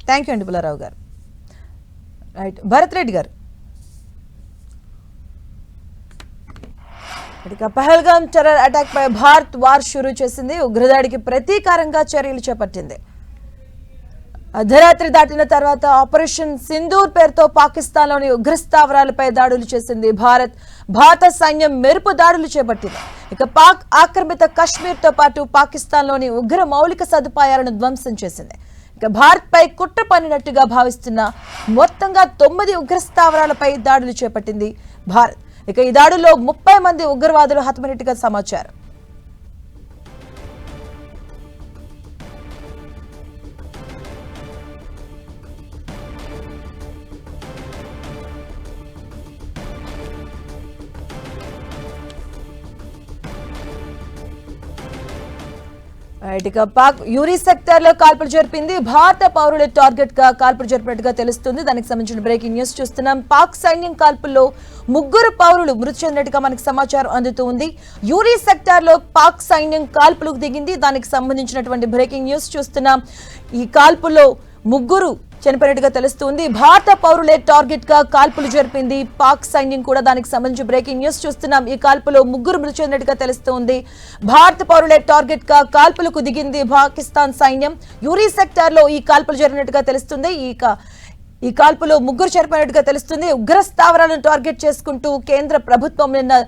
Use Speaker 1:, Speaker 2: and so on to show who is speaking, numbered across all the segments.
Speaker 1: Thank you అండి పుల్లారావు గారు. Right, Bharat Reddy గారు. ఇక పహల్గామ్ టెర్రర్ అటాక్ పై భారత్ వార్ షురూ చేసింది. ఉగ్రదాడికి ప్రతీకారంగా చర్యలు చేపట్టింది. అర్ధరాత్రి దాటిన తర్వాత ఆపరేషన్ సింధూర్ పేరుతో పాకిస్తాన్లోని ఉగ్రస్థావరాలపై దాడులు చేసింది భారత సైన్యం మెరుపు దాడులు చేపట్టింది. ఇక పాక్ ఆక్రమిత కశ్మీర్తో పాటు పాకిస్తాన్లోని ఉగ్ర మౌలిక సదుపాయాలను ధ్వంసం చేసింది. ఇక భారత్ పై కుట్ర పన్నినట్టుగా భావిస్తున్న మొత్తంగా 9 ఉగ్రస్థావరాలపై దాడులు చేపట్టింది భారత్. ఇక ఈ దాడుల్లో 30 మంది ఉగ్రవాదులు హతమైనట్టుగా సమాచారం. ఇక పాక్ యూరి సెక్టర్ లో కాల్పులు జరిపింది. భారత పౌరుల టార్గెట్ గా కాల్పులు జరిపినట్టుగా తెలుస్తుంది. దానికి సంబంధించిన బ్రేకింగ్ న్యూస్ చూస్తున్నాం. పాక్ సైన్యం కాల్పుల్లో 3 పౌరులు మృతి చెందినట్టుగా మనకు సమాచారం అందుతుంది. యూరి సెక్టర్ లో పాక్ సైన్యం కాల్పులకు దిగింది. దానికి సంబంధించినటువంటి బ్రేకింగ్ న్యూస్ చూస్తున్నాం. ఈ కాల్పుల్లో 3 చనిపోయినట్టుగా తెలుస్తుంది. భారత పౌరులే టార్గెట్ గా కాల్పులు జరిపింది పాక్ సైన్యం కూడా. దానికి సంబంధించి బ్రేకింగ్ న్యూస్ చూస్తున్నాం. ఈ కాల్పులో 3 మృతి చెందినట్టుగా తెలుస్తుంది. భారత పౌరులే టార్గెట్ గా కాల్పులకు దిగింది పాకిస్తాన్ సైన్యం. యూరి సెక్టార్ లో ఈ కాల్పులు జరిగినట్టుగా తెలుస్తుంది. ఈ కాల్పులో 3 చనిపోయినట్టుగా తెలుస్తుంది. ఉగ్ర స్థావరాలను టార్గెట్ చేసుకుంటూ కేంద్ర ప్రభుత్వం నిన్న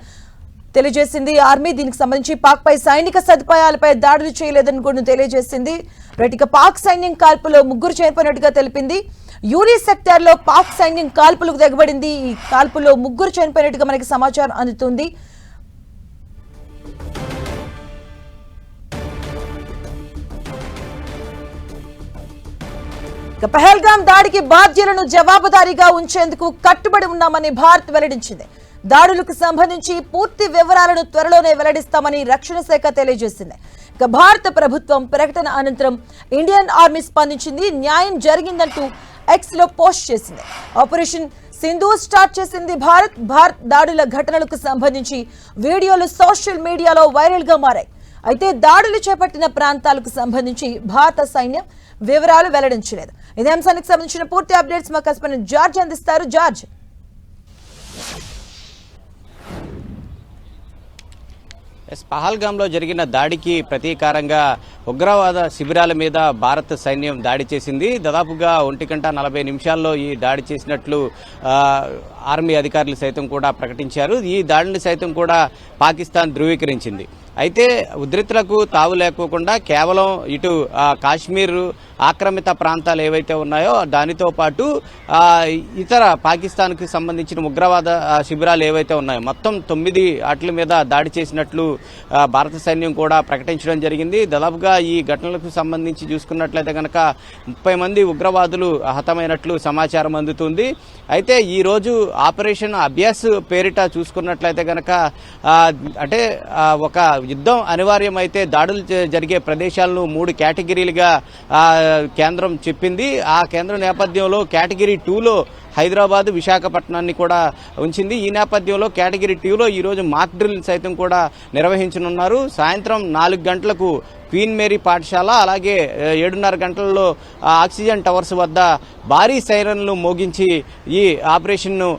Speaker 1: తెలియజేసింది. ఆర్మీ దీనికి సంబంధించి పాక్ పై సైనిక సదుపాయాలపై దాడులు చేయలేదని కూడా తెలియజేసింది. ఇక పాక్ సైన్యం కాల్పులో 3 చనిపోయినట్టుగా తెలిపింది. యూరి సెక్టార్ లో పాక్ సైన్యం కాల్పులకు దిగబడింది. ఈ కాల్పులో 3 చనిపోయినట్టుగా మనకి సమాచారం అందుతుంది. ఇక పహల్గామ్ దాడికి బాధ్యులను జవాబుదారీగా ఉంచేందుకు కట్టుబడి ఉన్నామని భారత్ వెల్లడించింది. దాడులకు సంబంధించి పూర్తి వివరాలను త్వరలోనే వెల్లడిస్తామని రక్షణ శాఖ తెలియజేసింది. ఇక భారత ప్రభుత్వం ప్రకటన అనంతరం ఇండియన్ ఆర్మీ స్పందించింది. న్యాయం జరిగిందంటూ ఎక్స్ లో పోస్ట్ చేసింది. ఆపరేషన్ సింధూర్ స్టార్ట్ చేసింది భారత్ దాడుల ఘటనలకు సంబంధించి వీడియోలు సోషల్ మీడియాలో వైరల్ గా మారాయి. అయితే దాడులు చేపట్టిన ప్రాంతాలకు సంబంధించి భారత సైన్యం వివరాలు వెల్లడించలేదు. ఇదే అంశానికి సంబంధించిన పూర్తి అప్డేట్స్ మా కరెస్పాండెంట్ జార్జ్ అందిస్తారు. జార్జ్,
Speaker 2: పహల్గామ్లో జరిగిన దాడికి ప్రతీకారంగా ఉగ్రవాద శిబిరాల మీద భారత సైన్యం దాడి చేసింది. దాదాపుగా 1:40 ఈ దాడి చేసినట్లు ఆర్మీ అధికారులు సైతం కూడా ప్రకటించారు. ఈ దాడిని సైతం కూడా పాకిస్తాన్ ధృవీకరించింది. అయితే ఉద్రిక్తలకు తావు లేకోకుండా కేవలం ఇటు కాశ్మీర్ ఆక్రమిత ప్రాంతాలు ఏవైతే ఉన్నాయో దానితో పాటు ఇతర పాకిస్తాన్కి సంబంధించిన ఉగ్రవాద శిబిరాలు ఏవైతే ఉన్నాయో మొత్తం 9 వాటి మీద దాడి చేసినట్లు భారత సైన్యం కూడా ప్రకటించడం జరిగింది. దాదాపుగా ఈ ఘటనలకు సంబంధించి చూసుకున్నట్లయితే కనుక 30 మంది ఉగ్రవాదులు హతమైనట్లు సమాచారం అందుతుంది. అయితే ఈ రోజు ఆపరేషన్ అభ్యాస్ పేరిట చూసుకున్నట్లయితే కనుక అంటే ఒక యుద్ధం అనివార్యమైతే దాడులు జరిగే ప్రదేశాలను 3 కేటగిరీలుగా కేంద్రం చెప్పింది. ఆ కేంద్రం నేపథ్యంలో కేటగిరీ 2లో హైదరాబాద్, విశాఖపట్నాన్ని కూడా ఉంచింది. ఈ నేపథ్యంలో కేటగిరీ 2లో ఈరోజు మాక్ డ్రిల్ సైతం కూడా నిర్వహించనున్నారు. సాయంత్రం 4 గంటలకు క్వీన్ మేరీ పాఠశాల, అలాగే 7:30 గంటలలో ఆక్సిజన్ టవర్స్ వద్ద భారీ సైరన్లు మోగించి ఈ ఆపరేషన్ను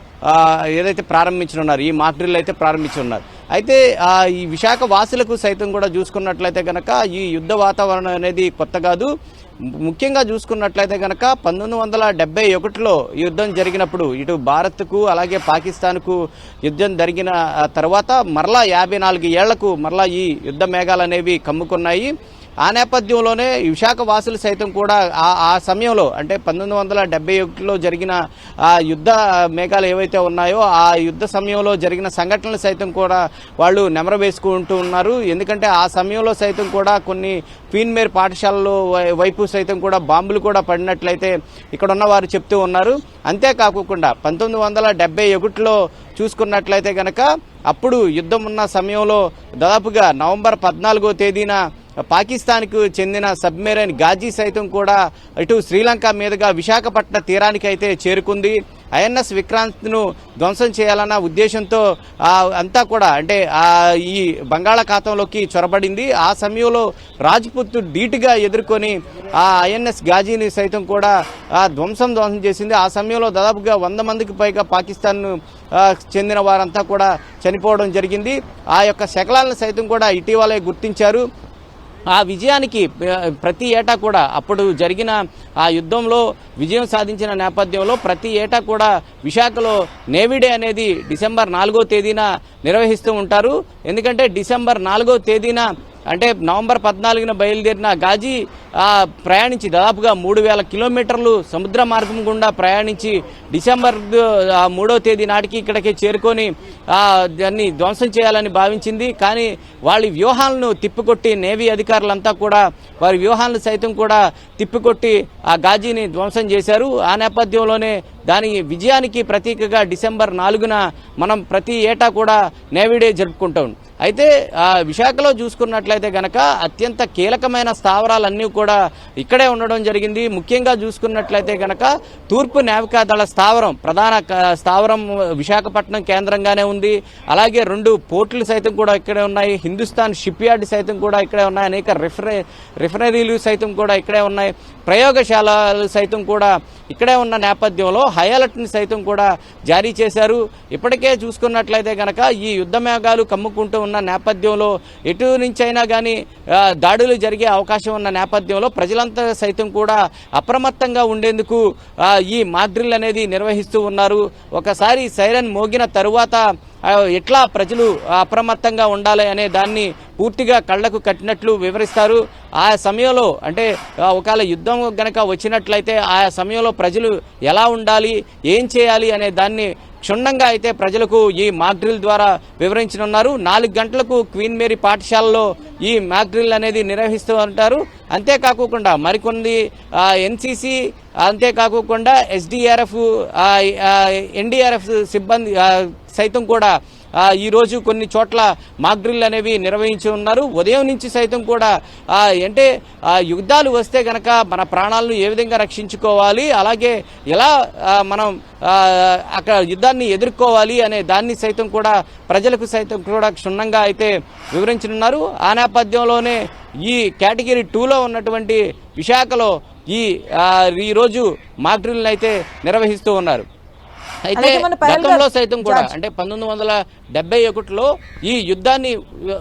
Speaker 2: ఏదైతే ప్రారంభించనున్నారు, ఈ మాక్ డ్రిల్ అయితే ప్రారంభించనున్నారు. అయితే ఈ విశాఖ వాసులకు సైతం కూడా చూసుకున్నట్లయితే కనుక ఈ యుద్ధ వాతావరణం అనేది కొత్త కాదు. ముఖ్యంగా చూసుకున్నట్లయితే కనుక 1971లో యుద్ధం జరిగినప్పుడు ఇటు భారత్కు అలాగే పాకిస్తాన్కు యుద్ధం జరిగిన తర్వాత మరలా 54 ఏళ్లకు మరలా ఈ యుద్ధ మేఘాలు అనేవి కమ్ముకున్నాయి. ఆ నేపథ్యంలోనే విశాఖ వాసులు సైతం కూడా ఆ సమయంలో అంటే 1971లో జరిగిన ఆ యుద్ధ మేఘాలు ఏవైతే ఉన్నాయో ఆ యుద్ధ సమయంలో జరిగిన సంఘటనలు సైతం కూడా వాళ్ళు నెమరవేసుకుంటూ ఉన్నారు. ఎందుకంటే ఆ సమయంలో సైతం కూడా కొన్ని క్వీన్ మేరీ పాఠశాలలో వైపు సైతం కూడా బాంబులు కూడా పడినట్లయితే ఇక్కడ ఉన్న వారు చెప్తూ ఉన్నారు. అంతేకాకుండా 1971లో చూసుకున్నట్లయితే కనుక అప్పుడు యుద్ధం ఉన్న సమయంలో దాదాపుగా నవంబర్ 14వ తేదీన పాకిస్తాన్కు చెందిన సబ్మెరైన్ గాజీ సైతం కూడా ఇటు శ్రీలంక మీదుగా విశాఖపట్నం తీరానికి అయితే చేరుకుంది. ఐఎన్ఎస్ విక్రాంత్ను ధ్వంసం చేయాలన్న ఉద్దేశంతో అంతా కూడా అంటే ఈ బంగాళాఖాతంలోకి చొరబడింది. ఆ సమయంలో రాజ్పుత్ ధీటుగా ఎదుర్కొని ఆ ఐఎన్ఎస్ గాజీని సైతం కూడా ధ్వంసం చేసింది. ఆ సమయంలో దాదాపుగా 100 మందికి పైగా పాకిస్తాన్ చెందిన వారంతా కూడా చనిపోవడం జరిగింది. ఆ యొక్క శకలాలను సైతం కూడా ఇటీవలే గుర్తించారు. ఆ విజయానికి ప్రతి ఏటా కూడా అప్పుడు జరిగిన ఆ యుద్ధంలో విజయం సాధించిన నేపథ్యంలో ప్రతి ఏటా కూడా విశాఖలో నేవీ డే అనేది డిసెంబర్ 4వ తేదీన నిర్వహిస్తూ ఉంటారు. ఎందుకంటే డిసెంబర్ 4వ తేదీన అంటే నవంబర్ 14న బయలుదేరిన గాజీ ప్రయాణించి దాదాపుగా 3000 కిలోమీటర్లు సముద్ర మార్గం గుండా ప్రయాణించి డిసెంబర్ 3వ తేదీ నాటికి ఇక్కడికి చేరుకొని దాన్ని ధ్వంసం చేయాలని భావించింది. కానీ వాళ్ళ వ్యూహాలను తిప్పికొట్టి నేవీ అధికారులంతా కూడా వారి వ్యూహాలను సైతం కూడా తిప్పికొట్టి ఆ గాజీని ధ్వంసం చేశారు. ఆ నేపథ్యంలోనే దాని విజయానికి ప్రతీకగా డిసెంబర్ 4న మనం ప్రతి ఏటా కూడా నేవీ డే జరుపుకుంటాం. అయితే విశాఖలో చూసుకున్నట్లయితే గనక అత్యంత కీలకమైన స్థావరాలన్నీ కూడా ఇక్కడే ఉండడం జరిగింది. ముఖ్యంగా చూసుకున్నట్లయితే గనక తూర్పు నావికాదళ స్థావరం ప్రధాన స్థావరం విశాఖపట్నం కేంద్రంగానే ఉంది. అలాగే 2 పోర్టులు సైతం కూడా ఇక్కడే ఉన్నాయి. హిందుస్థాన్ షిప్ యార్డ్ సైతం కూడా ఇక్కడే ఉన్నాయి. అనేక రిఫైనరీలు సైతం కూడా ఇక్కడే ఉన్నాయి. ప్రయోగశాలలు సైతం కూడా ఇక్కడే ఉన్న నేపథ్యంలో హై అలర్ట్ని సైతం కూడా జారీ చేశారు. ఇప్పటికే చూసుకున్నట్లయితే గనక ఈ యుద్ధ మేఘాలు కమ్ముకుంటూ ఉన్న నేపథ్యంలో ఎటు నుంచి అయినా కానీ దాడులు జరిగే అవకాశం ఉన్న నేపథ్యంలో ప్రజలంతా సైతం కూడా అప్రమత్తంగా ఉండేందుకు ఈ మాక్ డ్రిల్ అనేది నిర్వహిస్తూ ఉన్నారు. ఒకసారి సైరన్ మోగిన తరువాత ఎట్లా ప్రజలు అప్రమత్తంగా ఉండాలి అనే దాన్ని పూర్తిగా కళ్లకు కట్టినట్లు వివరిస్తారు. ఆ సమయంలో అంటే ఒకవేళ యుద్ధం గనక వచ్చినట్లయితే ఆ సమయంలో ప్రజలు ఎలా ఉండాలి, ఏం చేయాలి అనే దాన్ని క్షుణ్ణంగా అయితే ప్రజలకు ఈ మాక్ డ్రిల్ ద్వారా వివరించనున్నారు. 4 గంటలకు క్వీన్ మేరీ పాఠశాలలో ఈ మాక్ డ్రిల్ అనేది నిర్వహిస్తూ ఉంటారు. అంతేకాకుండా మరికొన్ని ఎన్సీసీ అంతేకాకుండా ఎస్డీఆర్ఎఫ్ ఎన్డీఆర్ఎఫ్ సిబ్బంది సైతం కూడా ఈరోజు కొన్ని చోట్ల మాక్ డ్రిల్ అనేవి నిర్వహించి ఉన్నారు. ఉదయం నుంచి సైతం కూడా అంటే యుద్ధాలు వస్తే గనక మన ప్రాణాలను ఏ విధంగా రక్షించుకోవాలి, అలాగే ఎలా మనం అక్కడ యుద్ధాన్ని ఎదుర్కోవాలి అనే దాన్ని సైతం కూడా ప్రజలకు సైతం కూడా క్షుణ్ణంగా అయితే వివరించనున్నారు. ఆ నేపథ్యంలోనే ఈ కేటగిరీ 2లో ఉన్నటువంటి విశాఖలో ఈరోజు మాక్ డ్రిల్ అయితే నిర్వహిస్తూ ఉన్నారు. అయితే గతంలో సైతం కూడా అంటే 1971లో ఈ యుద్ధాన్ని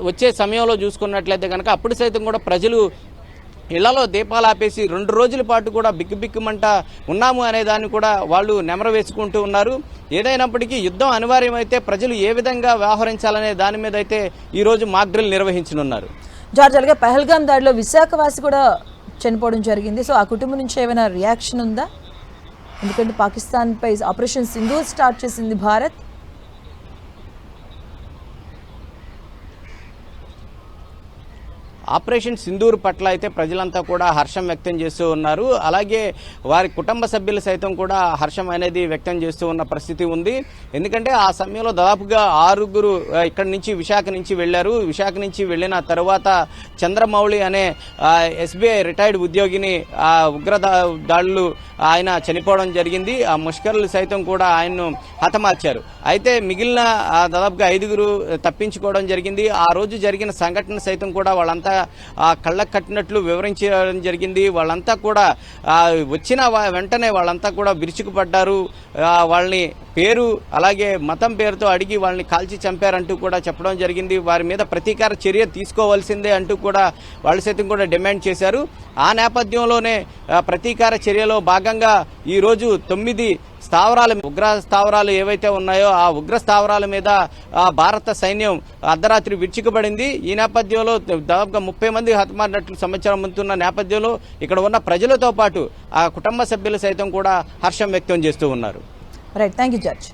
Speaker 2: వచ్చే సమయంలో చూసుకున్నట్లయితే కనుక అప్పుడు సైతం కూడా ప్రజలు ఇళ్లలో దీపాలు ఆపేసి 2 రోజుల పాటు కూడా బిక్కుబిక్కుమంట ఉన్నాము అనే దాన్ని కూడా వాళ్ళు నెమరు వేసుకుంటూ ఉన్నారు. ఏదైనప్పటికీ యుద్ధం అనివార్యమైతే ప్రజలు ఏ విధంగా వ్యవహరించాలనే దాని మీద అయితే ఈరోజు మాక్ డ్రిల్ నిర్వహించనున్నారు.
Speaker 1: జార్జ్, అలాగే పహల్గామ్ దాడిలో విశాఖవాసి కూడా చనిపోవడం జరిగింది. సో ఆ కుటుంబం నుంచి ఏమైనా రియాక్షన్ ఉందా? ఎందుకంటే పాకిస్తాన్పై ఆపరేషన్ సింధూర్ స్టార్ట్ చేసింది భారత్.
Speaker 2: ఆపరేషన్ సింధూర్ పట్ల అయితే ప్రజలంతా కూడా హర్షం వ్యక్తం చేస్తూ ఉన్నారు. అలాగే వారి కుటుంబ సభ్యులు సైతం కూడా హర్షం అనేది వ్యక్తం చేస్తూ ఉన్న పరిస్థితి ఉంది. ఎందుకంటే ఆ సమయంలో దాదాపుగా 6 ఇక్కడి నుంచి విశాఖ నుంచి వెళ్లారు. విశాఖ నుంచి వెళ్లిన తరువాత చంద్రమౌళి అనే ఎస్బీఐ రిటైర్డ్ ఉద్యోగిని ఉగ్ర దాడులు ఆయన చనిపోవడం జరిగింది. ఆ ముష్కరులు సైతం కూడా ఆయన్ను హతమార్చారు. అయితే మిగిలిన దాదాపుగా 5 తప్పించుకోవడం జరిగింది. ఆ రోజు జరిగిన సంఘటన సైతం కూడా వాళ్ళంతా కళ్ళకు కట్టినట్లు వివరించడం జరిగింది. వాళ్ళంతా కూడా వచ్చిన వెంటనే వాళ్ళంతా కూడా విరుచుకుపడ్డారు. వాళ్ళని పేరు అలాగే మతం పేరుతో అడిగి వాళ్ళని కాల్చి చంపారంటూ కూడా చెప్పడం జరిగింది. వారి మీద ప్రతీకార చర్య తీసుకోవాల్సిందే అంటూ కూడా వాళ్ళు సైతం కూడా డిమాండ్ చేశారు. ఆ నేపథ్యంలోనే ప్రతీకార చర్యలో భాగంగా ఈరోజు 9 ఉగ్ర స్థావరాలు ఏవైతే ఉన్నాయో ఆ ఉగ్ర స్థావరాల మీద భారత సైన్యం అర్ధరాత్రి విరుచుకుపడింది. ఈ నేపథ్యంలో దాదాపుగా 30 మంది హతమారినట్లు సమాచారం అందుతున్న నేపథ్యంలో ఇక్కడ ఉన్న ప్రజలతో పాటు ఆ కుటుంబ సభ్యులు సైతం కూడా హర్షం వ్యక్తం చేస్తూ ఉన్నారు.
Speaker 1: Right, thank you George.